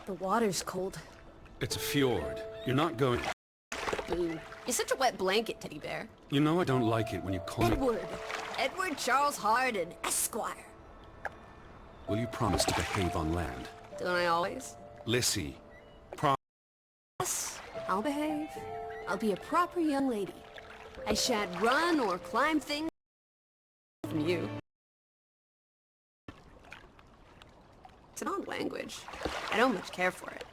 The water's cold. It's a fjord. You're not going... Boo. You're such a wet blanket, teddy bear. You know I don't like it when you call me... Edward. Edward Charles Hardin, Esquire. Will you promise to behave on land? Don't I always? Lissy. Yes, I'll behave. I'll be a proper young lady. I shan't run or climb things from you. It's an odd language. I don't much care for it.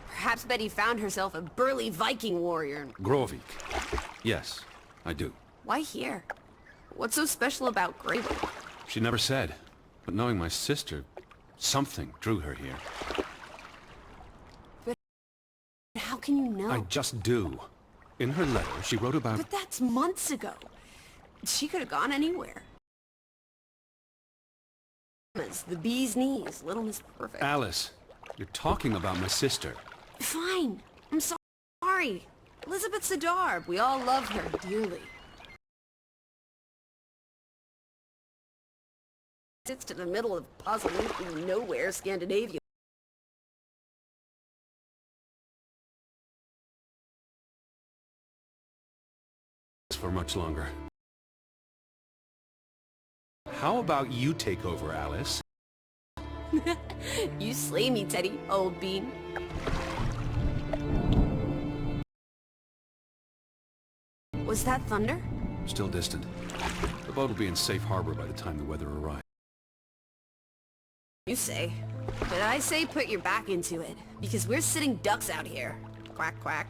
Perhaps Betty found herself a burly Viking warrior. Grovik. Yes, I do. Why here? What's so special about Greywood? She never said. But knowing my sister, something drew her here. But how can you know? I just do. In her letter, she wrote about... But that's months ago. She could have gone anywhere. The bee's knees, Little Miss Perfect. Alice, you're talking about my sister. Fine. I'm sorry. Elizabeth Sidarb. We all love her dearly. Sits to the middle of puzzling nowhere, Scandinavia. much longer. How about you take over, Alice? You slay me, Teddy, old bean. Was that thunder? Still distant. The boat will be in safe harbor by the time the weather arrives. You say. But I say put your back into it, because we're sitting ducks out here. Quack, quack.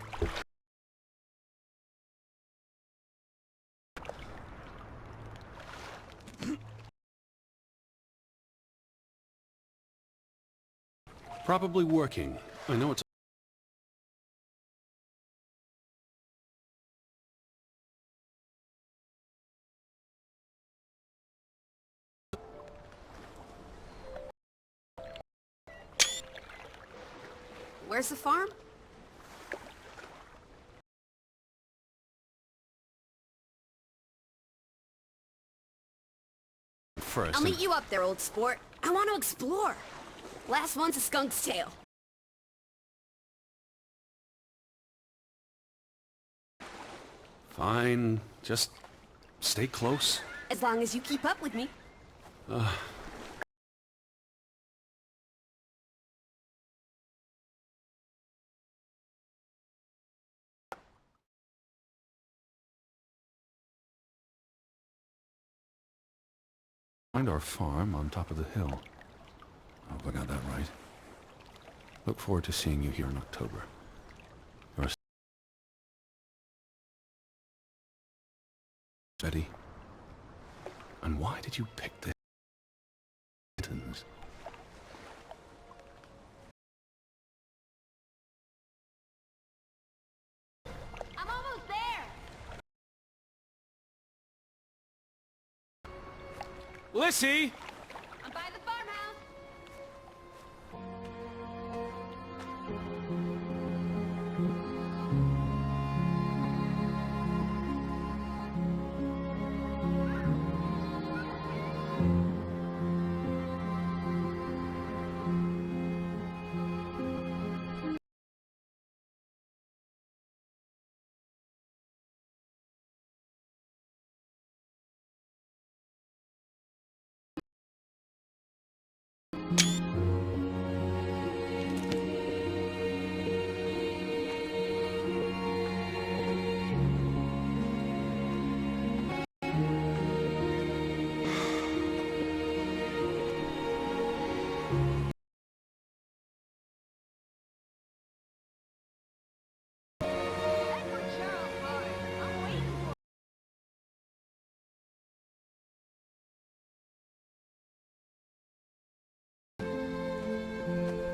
Probably working. I know it's... Where's the farm? First, I'll meet you up there, old sport. I want to explore. Last one's a skunk's tail. Fine. Just stay close. As long as you keep up with me. Find our farm on top of the hill. I hope I got that right. Look forward to seeing you here in October. You're steady. And why did you pick the kittens? I'm almost there! Lissy! I'm by the farmhouse!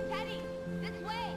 Teddy, this way!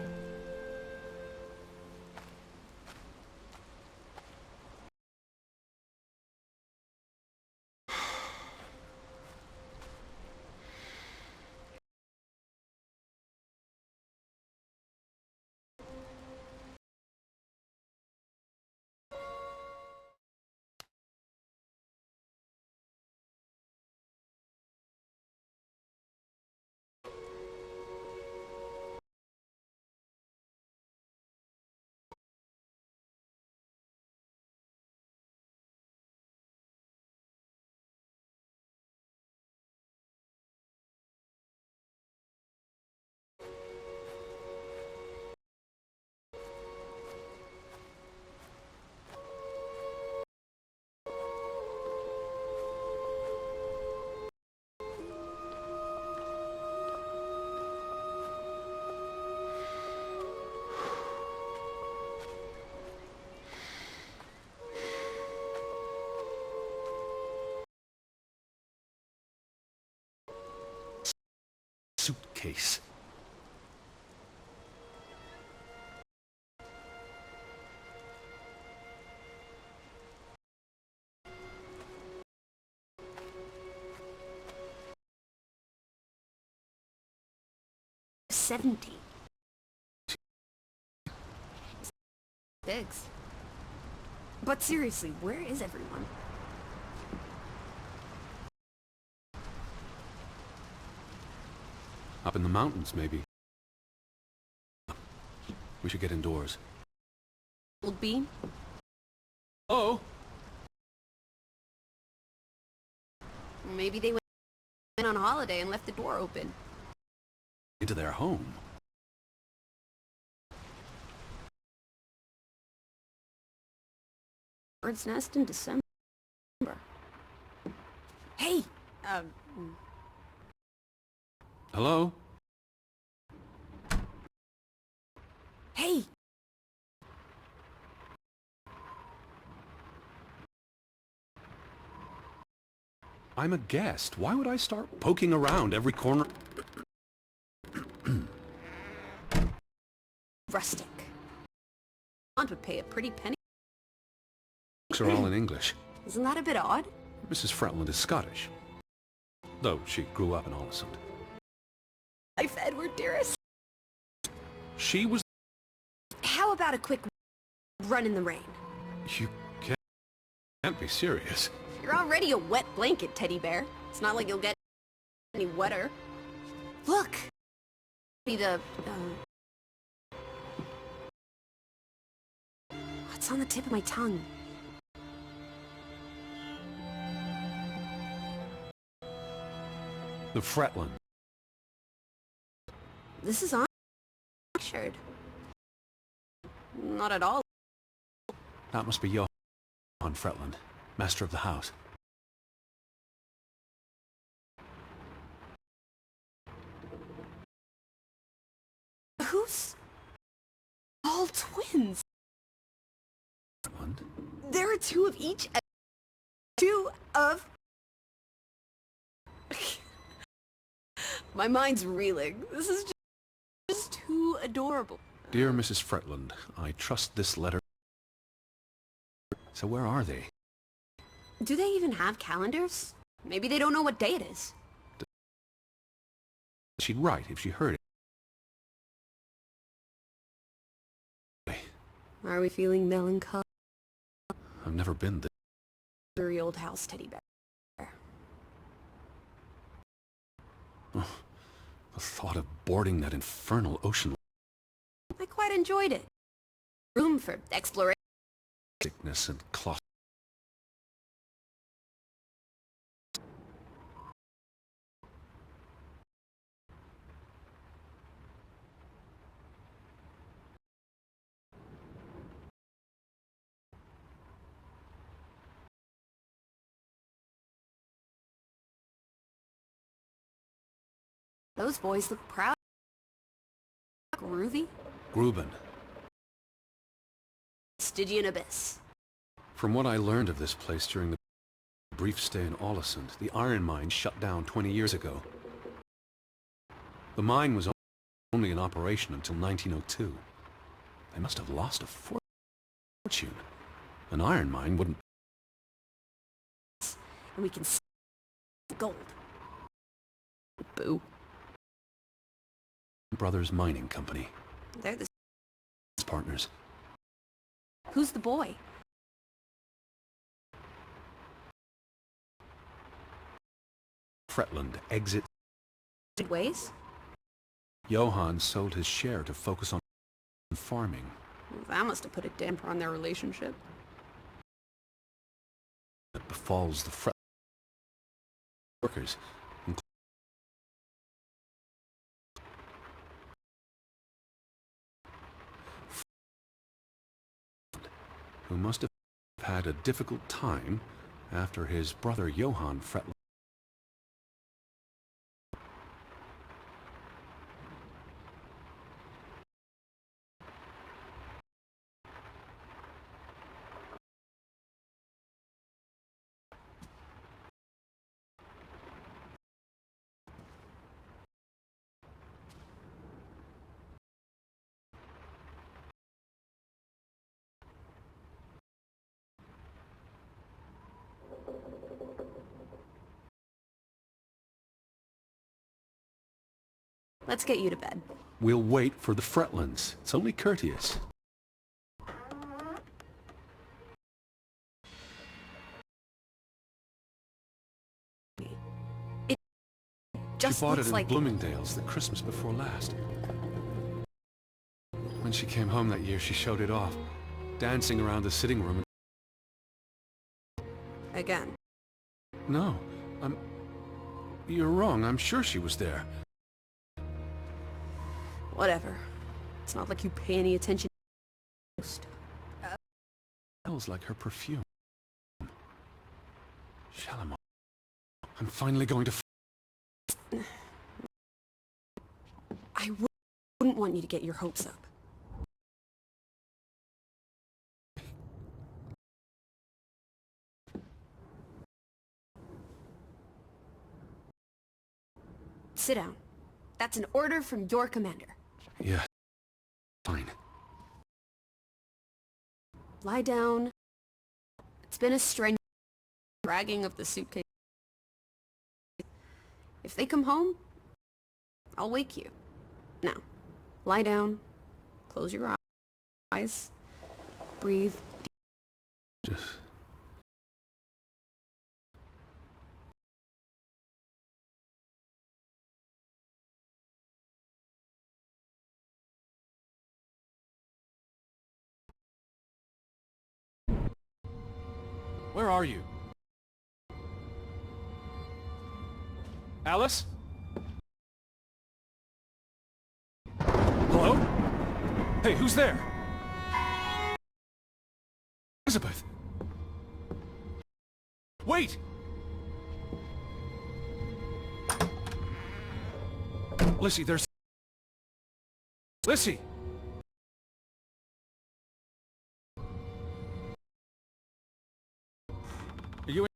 Suitcase. $70. Biggs. But seriously, where is everyone? Up in the mountains, maybe. We should get indoors. Old bean? Oh! Maybe they went on holiday and left the door open. Into their home. Bird's nest in December. Hey! Hello? Hey! I'm a guest. Why would I start poking around every corner? Rustic. Aunt would pay a pretty penny. Books are all in English. Isn't that a bit odd? Mrs. Fretland is Scottish, though she grew up in Olesund. Life, Edward, dearest. She was... How about a quick run in the rain? You can't be serious. You're already a wet blanket, teddy bear. It's not like you'll get any wetter. Look! Be the, What's on the tip of my tongue? The Fretland. This is on shirt. Not at all. That must be Johann Fretland, master of the house. Who's... all twins? Fretland? There are two of each. Two of... My mind's reeling. This is just too adorable. Dear Mrs. Fretland, I trust this letter... So where are they? Do they even have calendars? Maybe they don't know what day it is. She'd write if she heard it. Are we feeling melancholy? I've never been this... Very old house, teddy bear. Oh, the thought of boarding that infernal ocean... I quite enjoyed it. Room for exploration. Sickness and claustrophobic. Those boys look proud. Groovy. Gruben. Stygian abyss. From what I learned of this place during the brief stay in Olesund, the iron mine shut down 20 years ago. The mine was only in operation until 1902. They must have lost a fortune. An iron mine wouldn't... And we can see gold. Boo. Brothers Mining Company. They're the Partners. Who's the boy? Fretland exit. Ways? Johann sold his share to focus on farming. Well, that must have put a damper on their relationship. That befalls the Fretland workers, who must have had a difficult time after his brother Johann Fretland. Let's get you to bed. We'll wait for the Fretlands. It's only courteous. It just She bought it looks in like... Bloomingdale's the Christmas before last. When she came home that year, she showed it off, dancing around the sitting room. Again. No, You're wrong. I'm sure she was there. Whatever. It's not like you pay any attention. Smells like her perfume. Shalimar. I'm finally going to... I wouldn't want you to get your hopes up. Sit down. That's an order from your commander. Yeah. Fine. Lie down. It's been a strenuous dragging of the suitcase. If they come home, I'll wake you. Now, lie down. Close your eyes. Breathe. Just... Where are you? Alice? Hello? Hey, who's there? Elizabeth! Wait! Lissy, there's... Lissy! Are you in?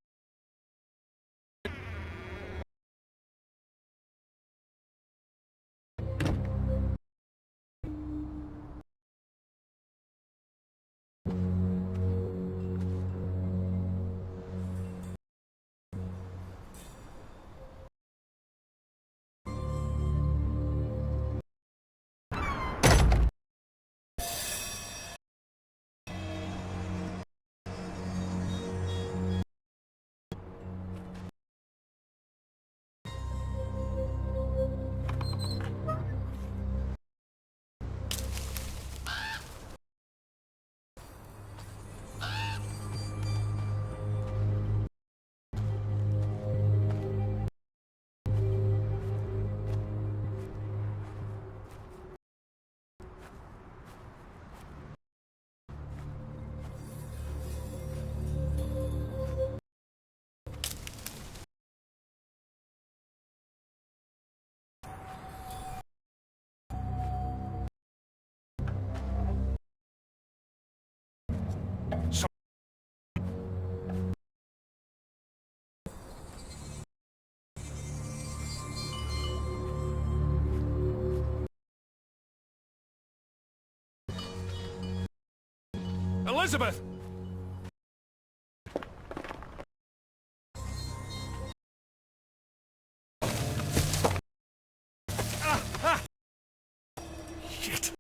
Elizabeth! Shit!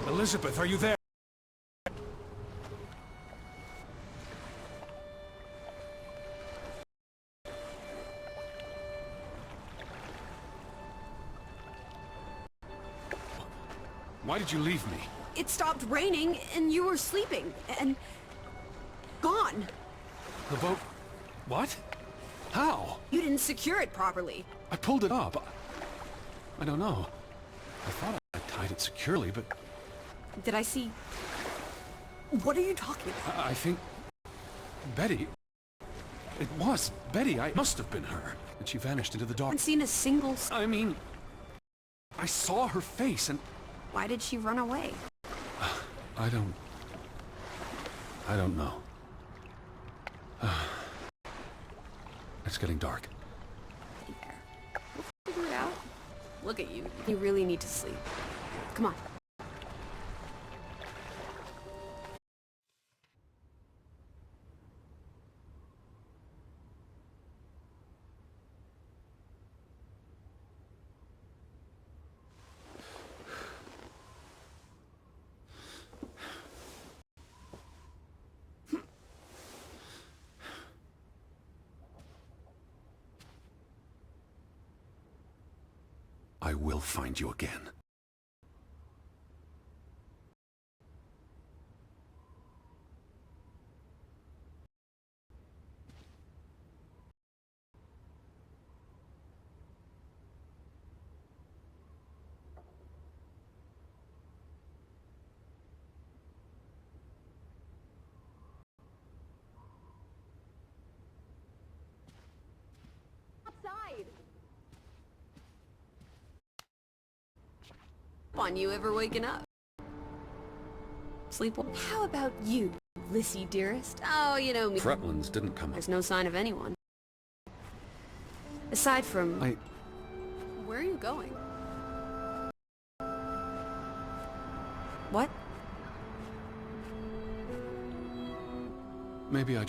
Elizabeth, are you there? Why did you leave me? It stopped raining and you were sleeping and... gone. The boat... What? How? You didn't secure it properly. I pulled it up. I don't know. I thought I tied it securely, but... Did I see... What are you talking about? I think... Betty... It was Betty. I must have been her. And she vanished into the I dark. haven't seen a single... I mean... I saw her face and... Why did she run away? I don't know. It's getting dark. There. We'll figure it out. Look at you. You really need to sleep. Come on. I will find you again. on you ever waking up. Sleep well. How about you, Lissy dearest? Oh, you know me. Fretlands didn't come up. There's no sign of anyone. Aside from... Where are you going? What? Maybe I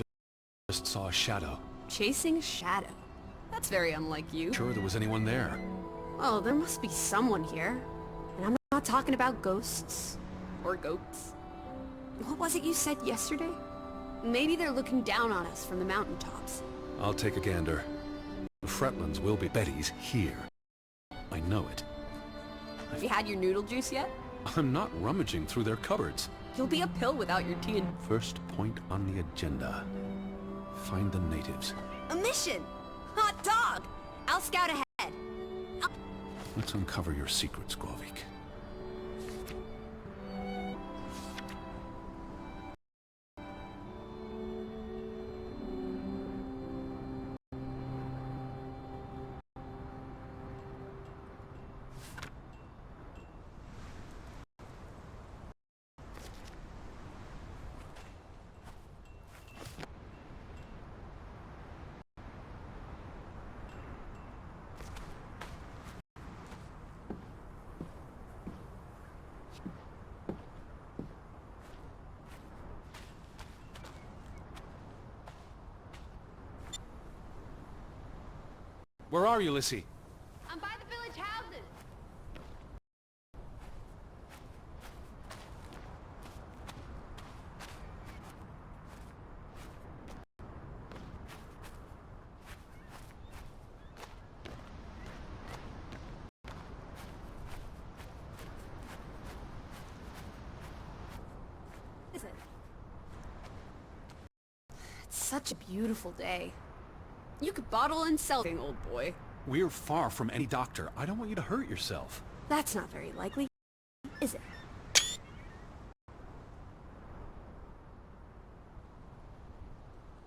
just saw a shadow. Chasing a shadow? That's very unlike you. Sure there was anyone there. Oh, there must be someone here. And I'm not talking about ghosts. Or goats. What was it you said yesterday? Maybe they're looking down on us from the mountaintops. I'll take a gander. The Fretlands will be. Betty's here. I know it. Have you had your noodle juice yet? I'm not rummaging through their cupboards. You'll be a pill without your tea and... First point on the agenda. Find the natives. A mission! Hot dog! I'll scout ahead. Let's uncover your secrets, Govik. Where are you, Lissy? I'm by the village houses. Is it? It's such a beautiful day. You could bottle and sell, old boy. We're far from any doctor. I don't want you to hurt yourself. That's not very likely, is it?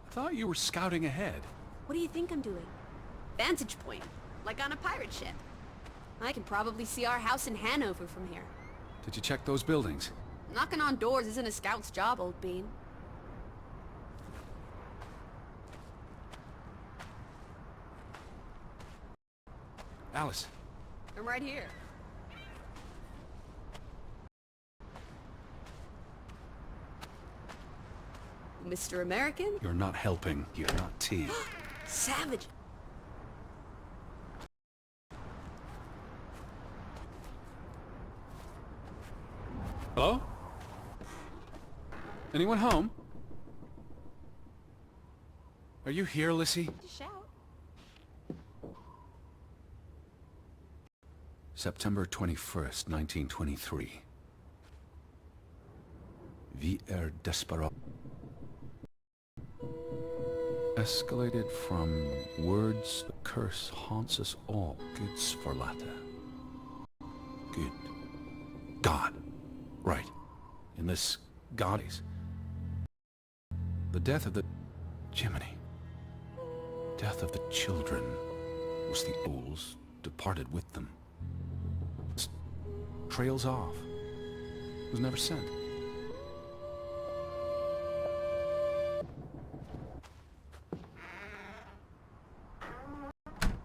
I thought you were scouting ahead. What do you think I'm doing? Vantage point, like on a pirate ship. I can probably see our house in Hanover from here. Did you check those buildings? Knocking on doors isn't a scout's job, old bean. Alice. I'm right here. Mr. American? You're not helping. You're not tea. Savage. Hello? Anyone home? Are you here, Lissy? Shout. September 21st, 1923. Vi desperat. Escalated from words, the curse haunts us all. Goods for latte. Good. God. Right. In this goddess. The death of the... Jiminy. Death of the children was the owls departed with them. Trails off. Was never sent.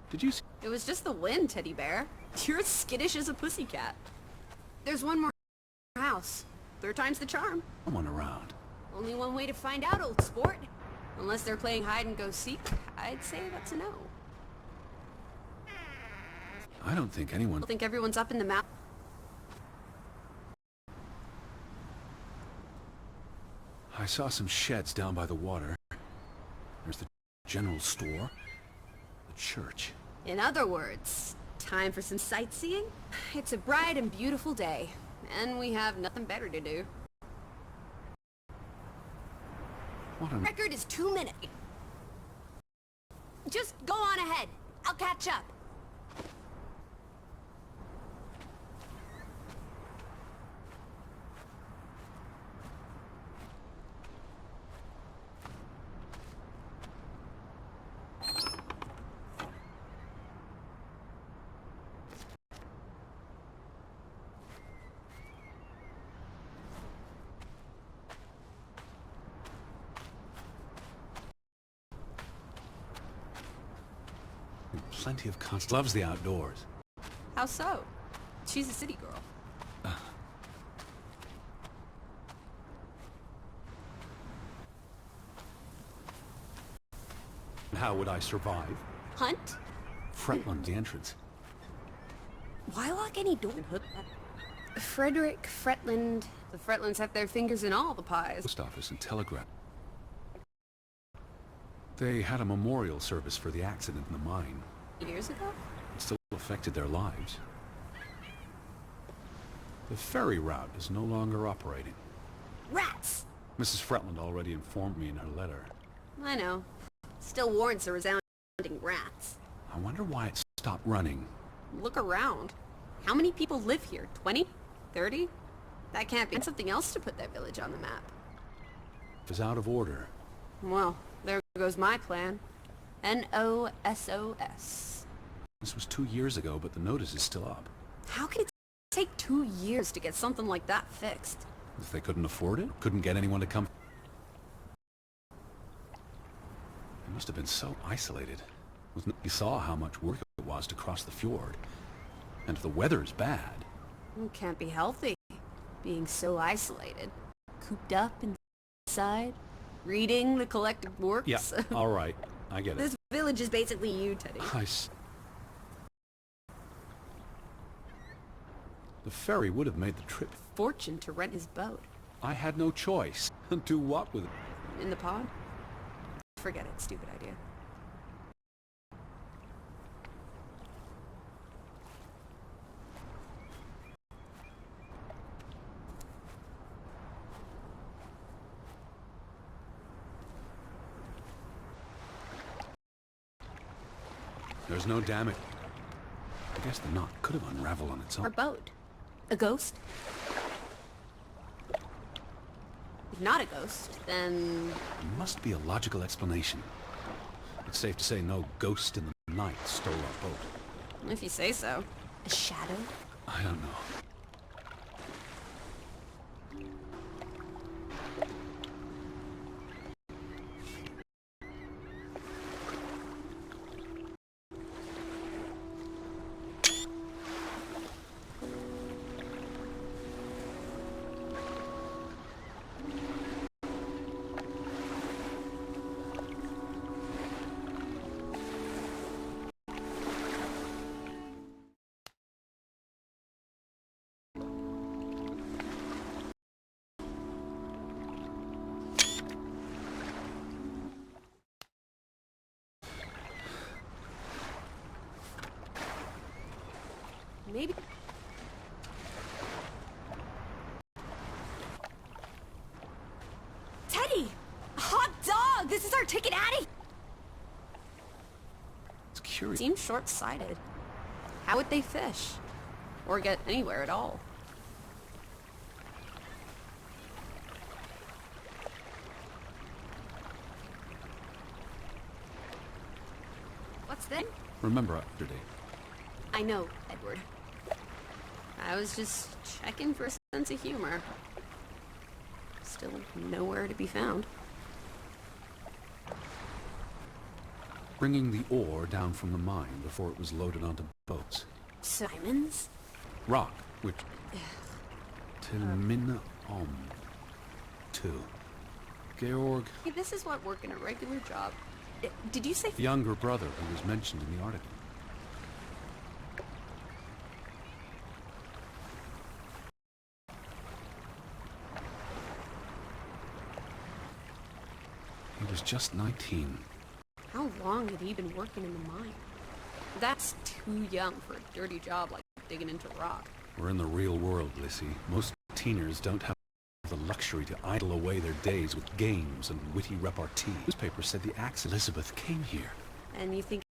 Did you see? It was just the wind, teddy bear. You're as skittish as a pussycat. There's one more house. Third time's the charm. Someone around. Only one way to find out, old sport. Unless they're playing hide and go seek, I'd say that's a no. I don't think anyone... I think everyone's up in the mountain. I saw some sheds down by the water. There's the general store. The church. In other words, time for some sightseeing? It's a bright and beautiful day, and we have nothing better to do. What a... Record is 2 minutes. Just go on ahead. I'll catch up. Plenty of constant. Loves the outdoors. How so? She's a city girl. How would I survive? Hunt? Fretland's the entrance. Why lock any door? Frederick Fretland. The Fretlands have their fingers in all the pies. Post office and telegraph. They had a memorial service for the accident in the mine. Years ago? It still affected their lives. The ferry route is no longer operating. Rats! Mrs. Fretland already informed me in her letter. I know. Still warrants a resounding rats. I wonder why it stopped running. Look around. How many people live here? 20? 30? That can't be. And something else to put that village on the map. It's out of order. Well, there goes my plan. NOSOS. This was 2 years ago, but the notice is still up. How can it take 2 years to get something like that fixed? If they couldn't afford it, couldn't get anyone to come. They must have been so isolated. You saw how much work it was to cross the fjord. And if the weather's bad... It can't be healthy, being so isolated. Cooped up inside, reading the collected works. Yeah, all right. I get it. This village is basically you, Teddy. The ferry would have made the trip. Fortune to rent his boat. I had no choice. Do what with it? In the pod? Forget it, stupid idea. There's no damage. I guess the knot could have unraveled on its own. Our boat. A ghost? If not a ghost, then... There must be a logical explanation. It's safe to say no ghost in the night stole our boat. If you say so. A shadow? I don't know. Maybe... Teddy! A hot dog! This is our ticket, Addie! It's curious. Seems short-sighted. How would they fish? Or get anywhere at all? What's that? Remember yesterday. I know, Edward. I was just checking for a sense of humor. Still nowhere to be found. Bringing the ore down from the mine before it was loaded onto boats. Simons? Rock, which... Tilmin Om. 2. Georg... Hey, this is what working a regular job... Did you say... Younger brother who was mentioned in the article. He was just 19. How long had he been working in the mine? That's too young for a dirty job like digging into rock. We're in the real world, Lissy. Most teenagers don't have the luxury to idle away their days with games and witty repartee. The newspaper said the axe Elizabeth came here. And you think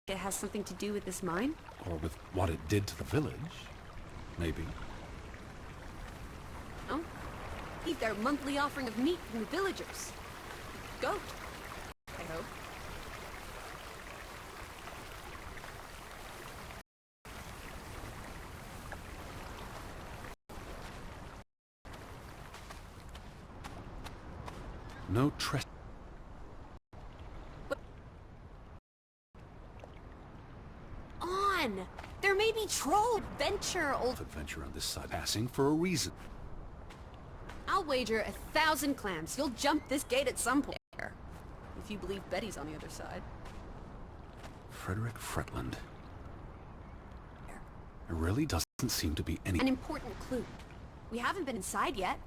it has something to do with this mine? Or with what it did to the village. Maybe. Oh? Eat their monthly offering of meat from the villagers. Goat, I hope. No trespass. on! There may be troll adventure, old... Adventure on this side passing for a reason. I'll wager 1,000 clams you'll jump this gate at some point. If you believe Betty's on the other side. Frederick Fretland. There really doesn't seem to be any... An important clue. We haven't been inside yet.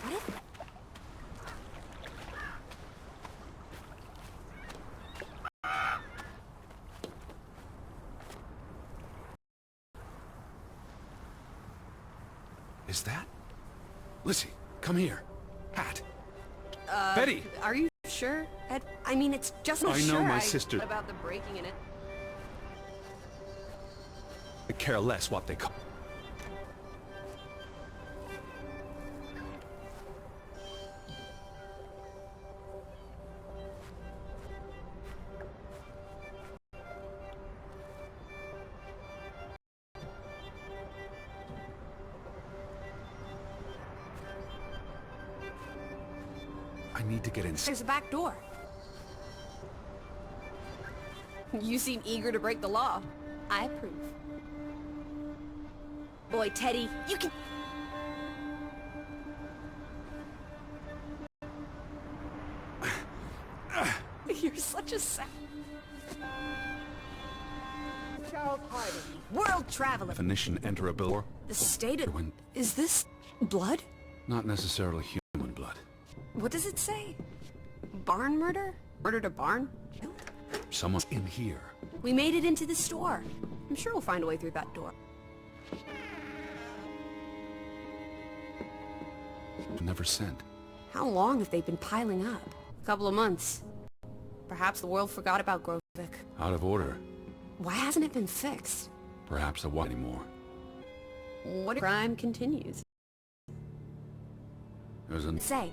What if... Is that? Lissy, come here. Hat. Betty! Are you sure, Ed? I mean, it's just... I know my sister... About the breaking in it. I care less what they call... I need to get inside. There's a back door. You seem eager to break the law. I approve. Boy, Teddy, you can... You're such a sad... Charles Hardy, world traveler. Definition, enter a bill. The state of... When... Is this blood? Not necessarily human blood. What does it say? Barn murder? Murder to barn? Someone's in here. We made it into the store. I'm sure we'll find a way through that door. Never sent. How long have they been piling up? A couple of months. Perhaps the world forgot about Grovik. Out of order. Why hasn't it been fixed? Perhaps there won't anymore. What if crime continues? There's a... Say.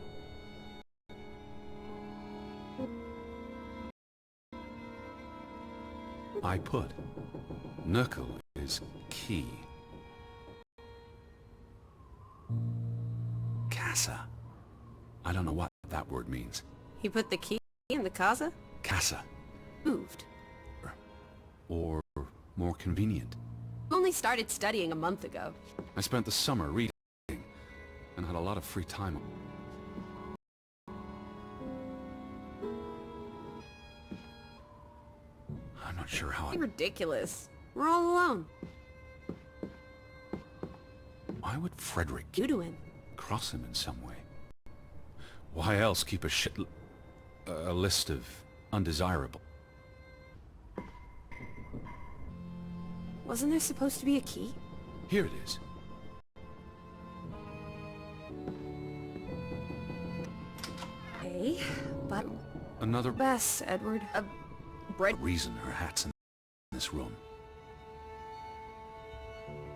I put. Knuckle is key. Casa. I don't know what that word means. He put the key in the casa? Casa. Moved. Or more convenient. Only started studying a month ago. I spent the summer reading and had a lot of free time. I'm not sure how I... Ridiculous. We're all alone. Why would Frederick You to him. cross him in some way? Why else keep a list of undesirable? Wasn't there supposed to be a key? Here it is. Hey, but... Another Bess, Edward. Bread... reason her hat's in this room.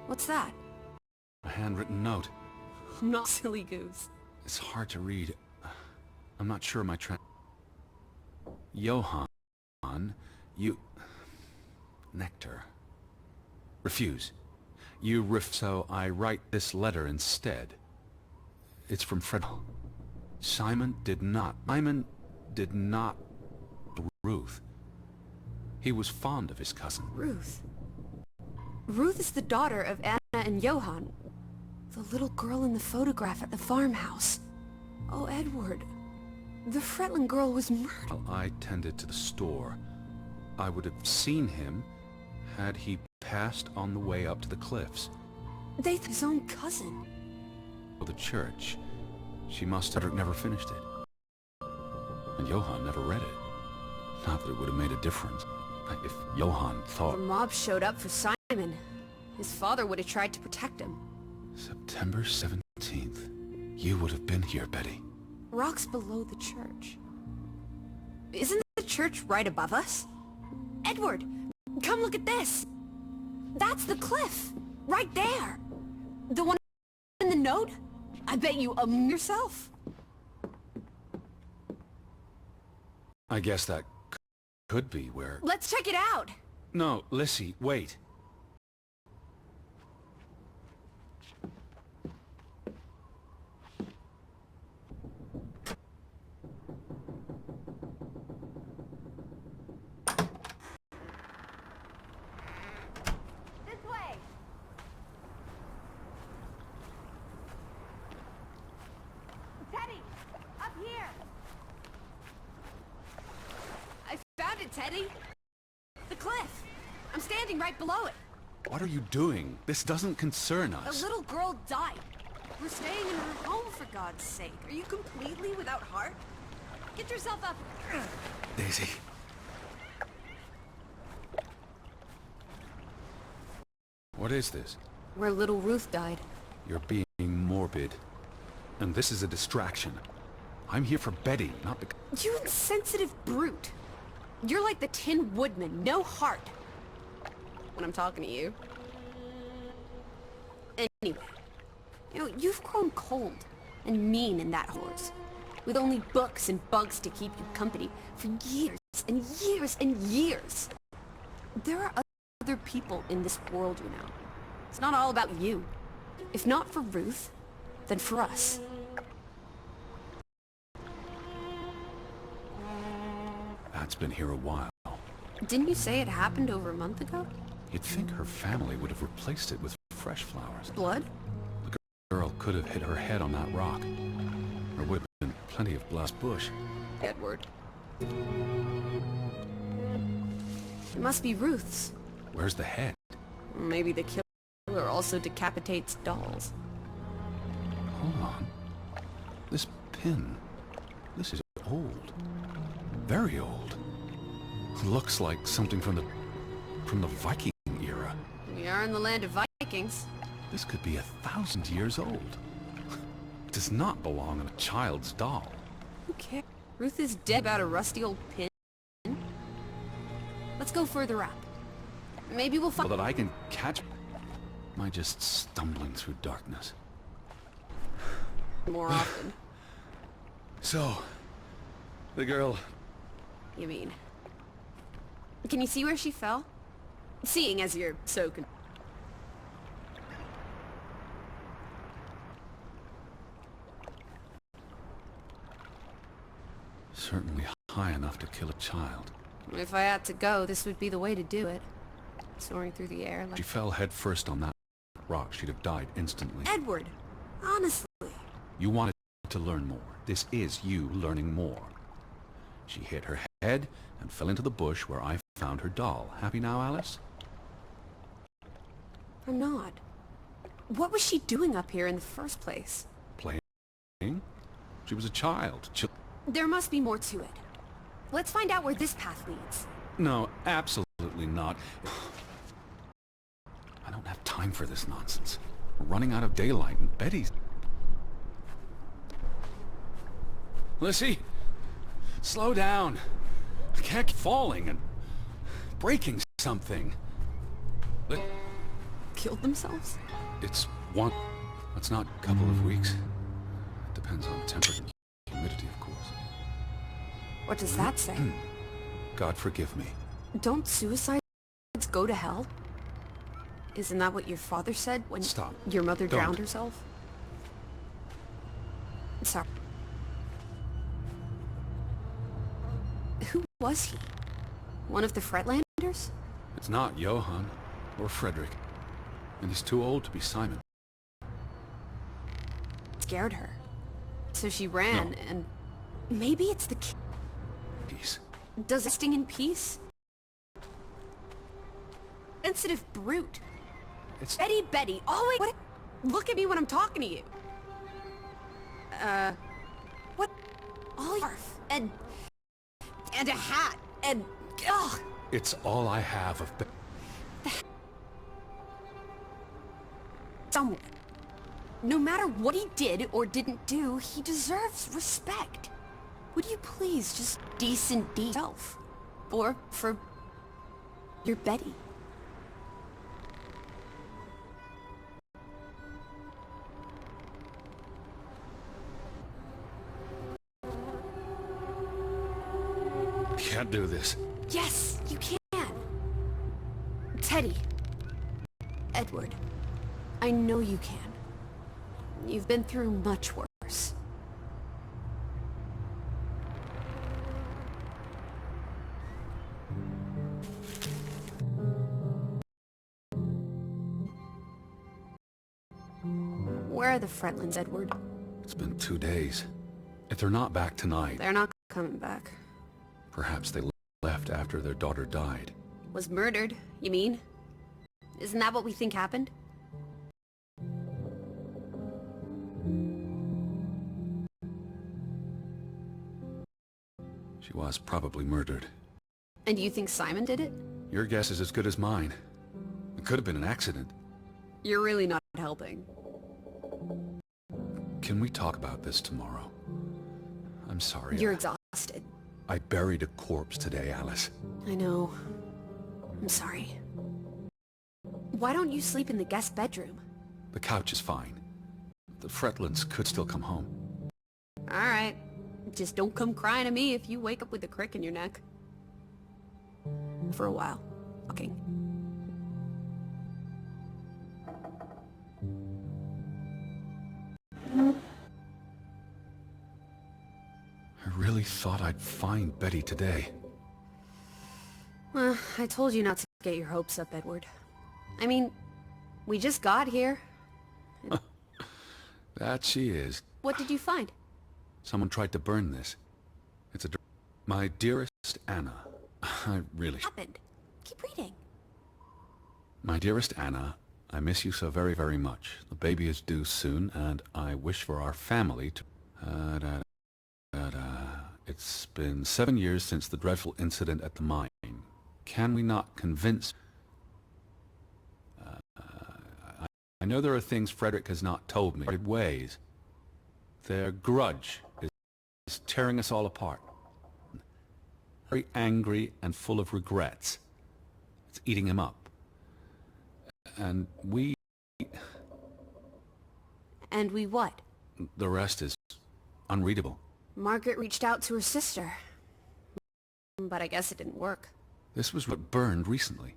What's that? A handwritten note. Not silly goose. It's hard to read. I'm not sure my Johann, you... Nectar. Refuse. So I write this letter instead. It's from Fred. Simon did not. Ruth. He was fond of his cousin. Ruth. Ruth is the daughter of Anna and Johann. The little girl in the photograph at the farmhouse. Oh, Edward. The Fretland girl was murdered. While I tended to the store, I would have seen him had he passed on the way up to the cliffs. His own cousin. The church. She must have never finished it. And Johann never read it. Not that it would have made a difference. If Johann The thought... mob showed up for Simon. His father would have tried to protect him. September 17th. You would have been here, Betty. Rocks below the church. Isn't the church right above us? Edward, come look at this. That's the cliff. Right there. The one in the note? I bet you yourself. I guess that could be where... Let's check it out. No, Lissy, wait. Teddy? The cliff! I'm standing right below it. What are you doing? This doesn't concern us. A little girl died. We're staying in her home, for God's sake. Are you completely without heart? Get yourself up. Daisy. What is this? Where little Ruth died. You're being morbid. And this is a distraction. I'm here for Betty, not the... You insensitive brute. You're like the Tin Woodman, no heart. When I'm talking to you. Anyway, you've grown cold and mean in that horse. With only books and bugs to keep you company for years and years and years. There are other people in this world, you know. It's not all about you. If not for Ruth, then for us. That's been here a while. Didn't you say it happened over a month ago? You'd think her family would have replaced it with fresh flowers. Blood? The girl could have hit her head on that rock. There would have been plenty of blast bush. Edward. It must be Ruth's. Where's the head? Maybe the killer also decapitates dolls. Hold on. This pin. This is old. Very old. Looks like something from the Viking era. We are in the land of Vikings. This could be 1,000 years old. It does not belong on a child's doll. Who cares? Ruth is dead about a rusty old pin. Let's go further up. Maybe we'll find... So that I can catch... Am I just stumbling through darkness? more often. So... the girl... You mean... Can you see where she fell? Seeing as you're so Certainly high enough to kill a child. If I had to go, this would be the way to do it. Soaring through the air like... She fell head first on that rock, she'd have died instantly. Edward! Honestly. You wanted to learn more. This is you learning more. She hit her head and fell into the bush where I found her doll. Happy now, Alice? I'm not. What was she doing up here in the first place? Playing? She was a child. There must be more to it. Let's find out where this path leads. No, absolutely not. I don't have time for this nonsense. We're running out of daylight and Betty's... Lissy! Slow down. I can't keep falling and breaking something. But Killed themselves? it's one... It's not a couple of weeks. Depends on temperature and humidity, of course. What does that say? God forgive me. Don't suicides go to hell? Isn't that what your father said when Stop. your mother Don't. drowned herself? Sorry. Who was he? One of the Fretlanders? It's not Johann or Frederick. And he's too old to be Simon. Scared her. So she ran No. and... Maybe it's the kid. Peace. Does it sting in peace? Sensitive brute. It's... Betty, always... What? Look at me when I'm talking to you. What? All your... And a hat, and... Ugh! It's all I have of... Someone. No matter what he did or didn't do, he deserves respect. Would you please just decent yourself? Or for... your Betty. Can't do this. Yes, you can. Teddy. Edward. I know you can. You've been through much worse. Where are the Fretlands, Edward? It's been 2 days. If they're not back tonight, They're not coming back. perhaps they left after their daughter died. Was murdered, you mean? Isn't that what we think happened? She was probably murdered. And you think Simon did it? Your guess is as good as mine. It could have been an accident. You're really not helping. Can we talk about this tomorrow? I'm sorry. You're exhausted. I buried a corpse today, Alice. I know. I'm sorry. Why don't you sleep in the guest bedroom? The couch is fine. The Fretlands could still come home. Alright. Just don't come crying to me if you wake up with a crick in your neck. For a while. Okay. I really thought I'd find Betty today. Well, I told you not to get your hopes up, Edward. I mean, we just got here. That she is. What did you find? Someone tried to burn this. It's a... My dearest Anna. I really... What happened? Keep reading. My dearest Anna, I miss you so very, very much. The baby is due soon, and I wish for our family to... It's been 7 years since the dreadful incident at the mine. Can we not convince... I know there are things Frederick has not told me. Ways. Their grudge is tearing us all apart. Very angry and full of regrets. It's eating him up. And we... And we what? The rest is unreadable. Margaret reached out to her sister. But I guess it didn't work. This was what burned recently.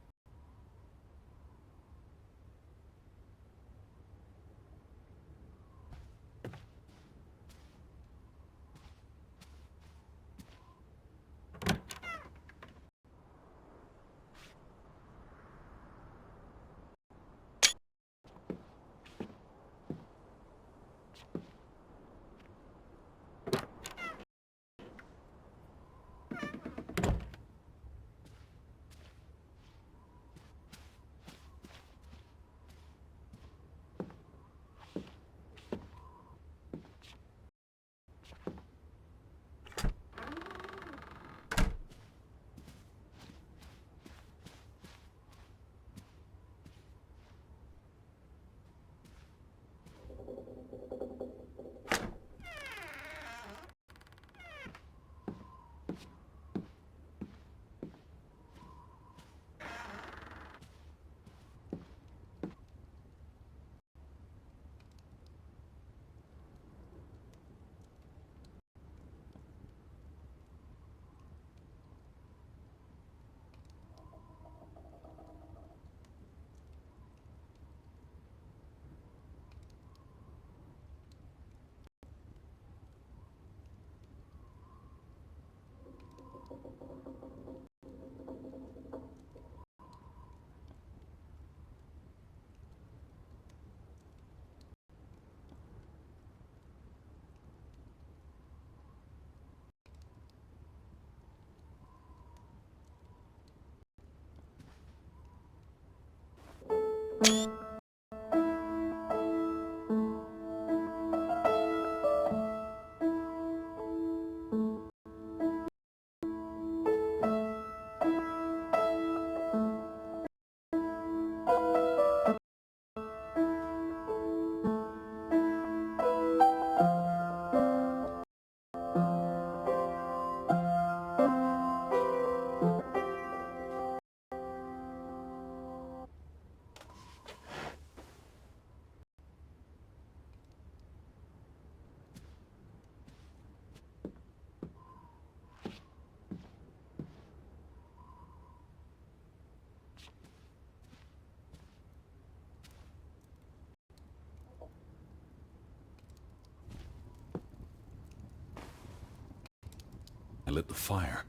I lit the fire.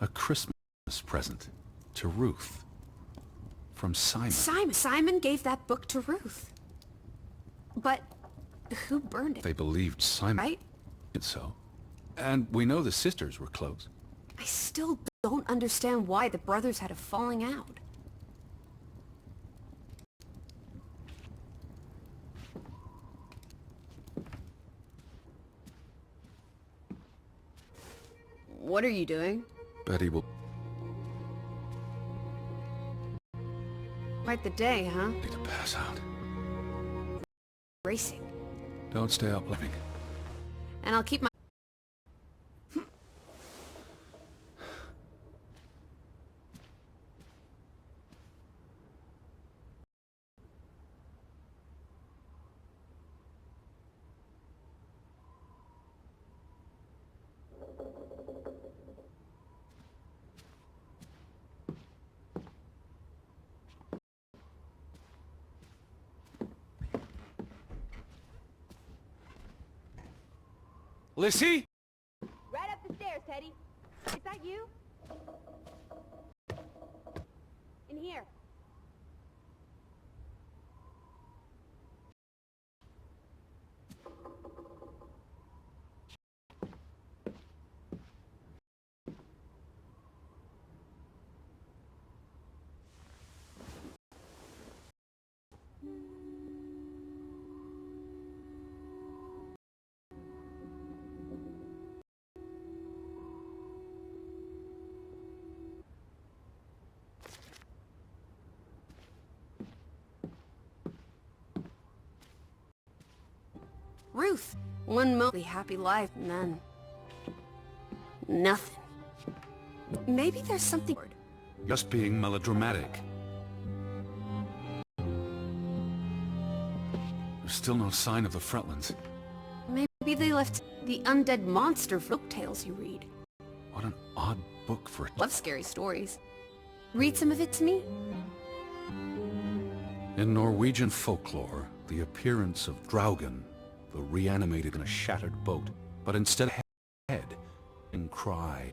A Christmas present to Ruth. From Simon. Simon gave that book to Ruth. But who burned it? They believed Simon Right? did so. And we know the sisters were close. I still don't understand why the brothers had a falling out. What are you doing? Betty will... Quite the day, huh? need to pass out. Racing. Don't stay up living. And I'll keep my... Lissy? Right up the stairs, Teddy. Is that you? In here. Ruth! One mostly happy life, and then... nothing. Maybe there's something... Just being melodramatic. There's still no sign of the Fretlands. Maybe they left the undead monster folk tales you read. What an odd book for a... Love scary stories. Read some of it to me? In Norwegian folklore, the appearance of Draugen, the reanimated in a shattered boat, but instead of head and cry,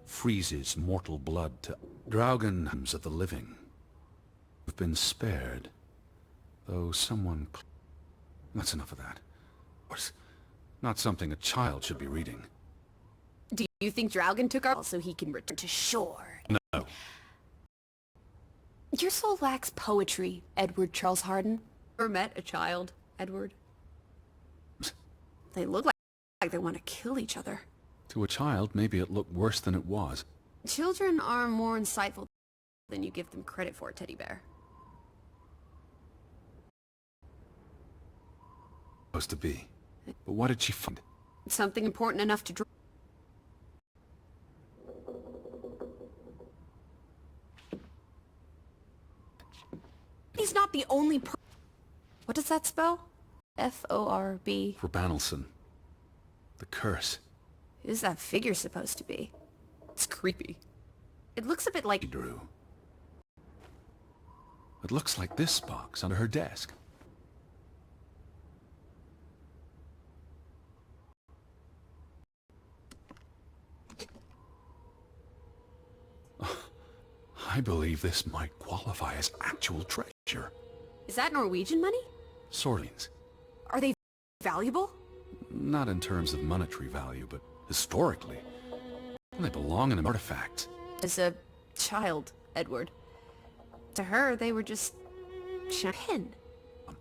freezes mortal blood to Draugen of the living. Have been spared, though someone... That's enough of that. It's not something a child should be reading. Do you think Draugen took our... so he can return to shore? No. Your soul lacks poetry, Edward Charles Harden. Ever met a child, Edward? They look like they want to kill each other. To a child, maybe it looked worse than it was. Children are more insightful than you give them credit for, Teddy Bear. Supposed to be. But what did she find? Something important enough to draw. He's not the only What does that spell? F-O-R-B. For Banelson. The curse. Who's that figure supposed to be? It's creepy. It looks a bit like... Drew. It looks like this box under her desk. I believe this might qualify as actual treasure. Is that Norwegian money? Sorlings. Are they valuable? Not in terms of monetary value, but historically. They belong in an artifact. As a child, Edward. To her, they were just... pin.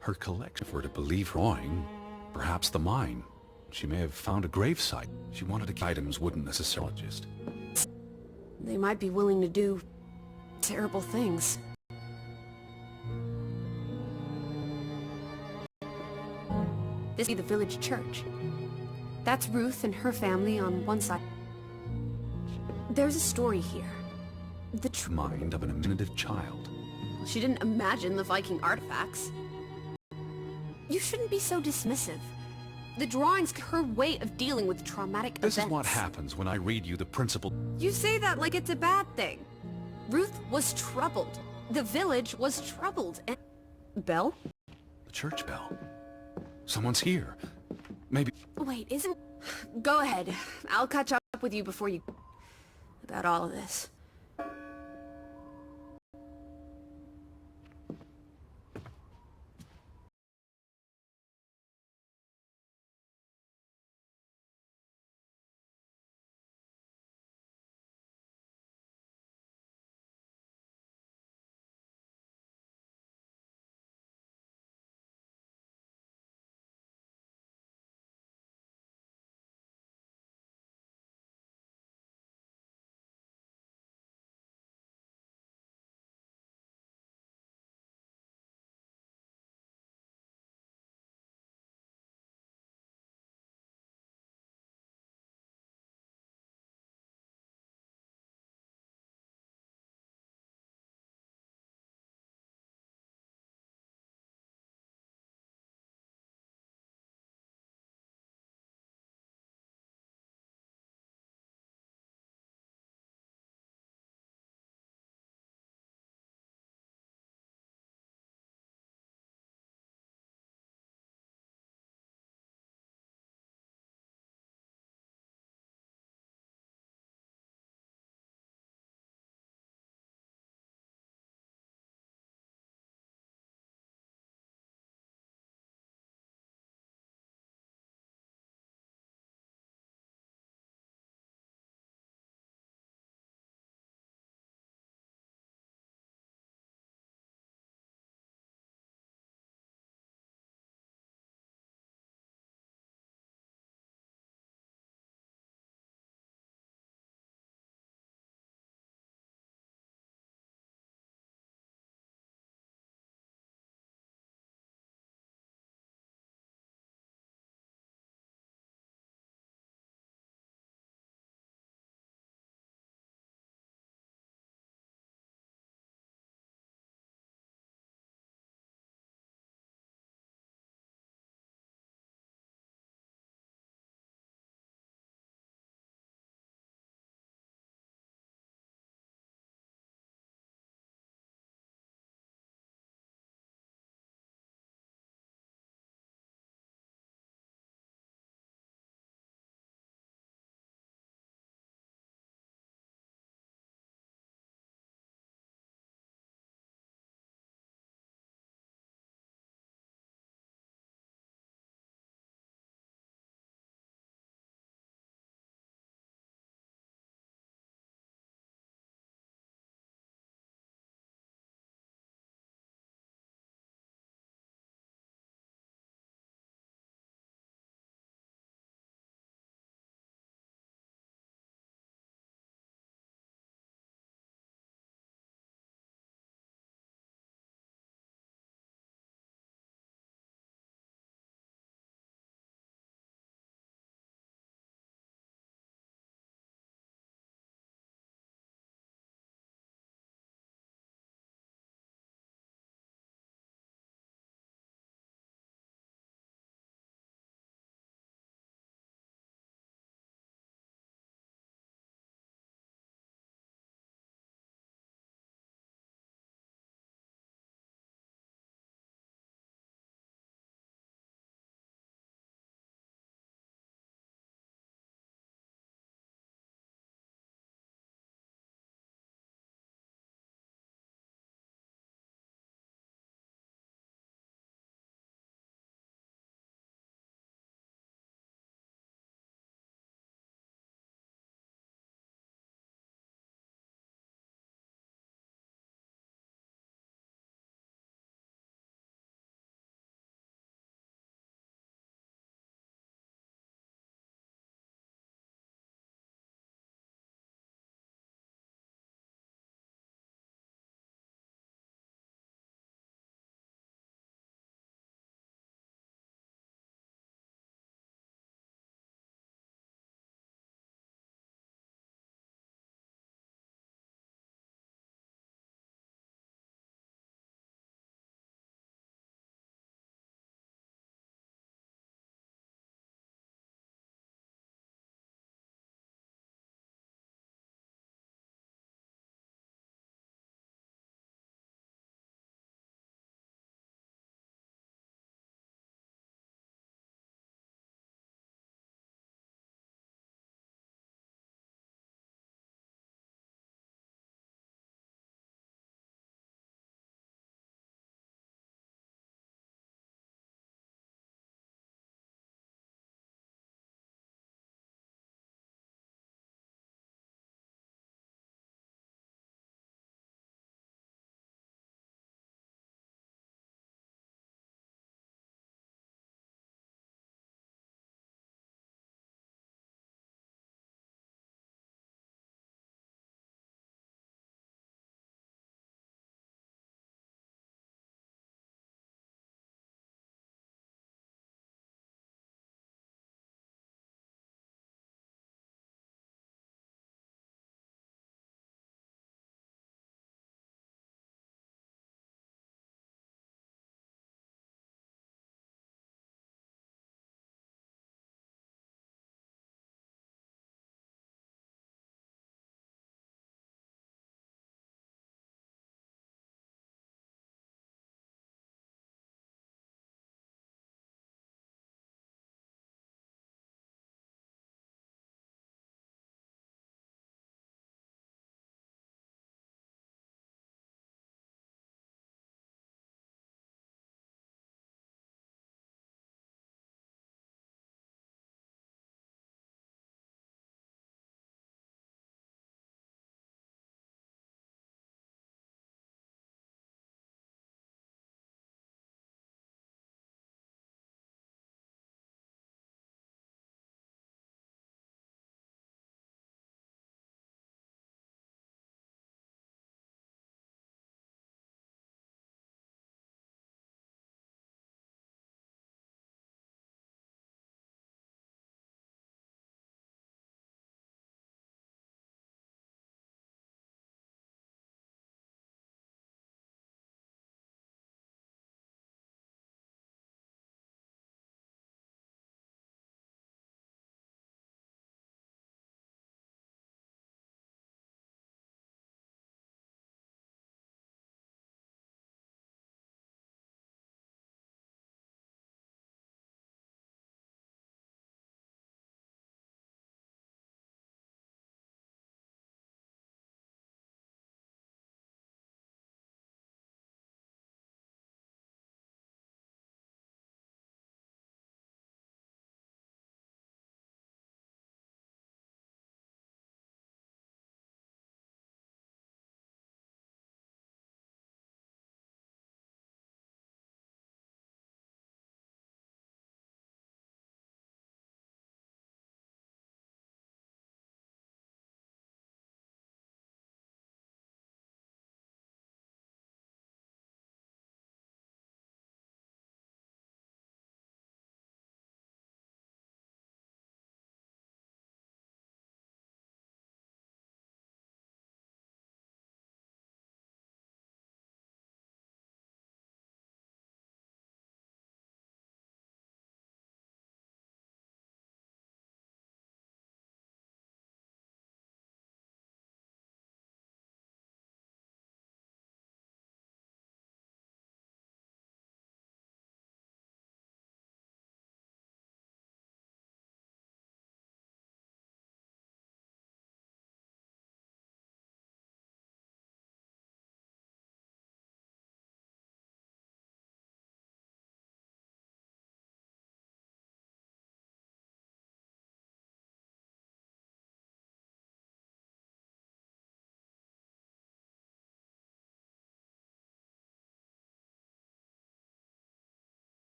Her collection, if we're to believe drawing, perhaps the mine. She may have found a gravesite. She wanted to keep items wouldn't necessarily just. They might be willing to do... terrible things. This is the village church. That's Ruth and her family on one side. There's a story here. The Mind of an imaginative child. She didn't imagine the Viking artifacts. You shouldn't be so dismissive. The drawing's her way of dealing with traumatic events. This is what happens when I read you the principle. You say that like it's a bad thing. Ruth was troubled. The village was troubled, and... Bell? The church bell. Someone's here. Maybe... Wait, isn't... Go ahead. I'll catch up with you before you... about all of this.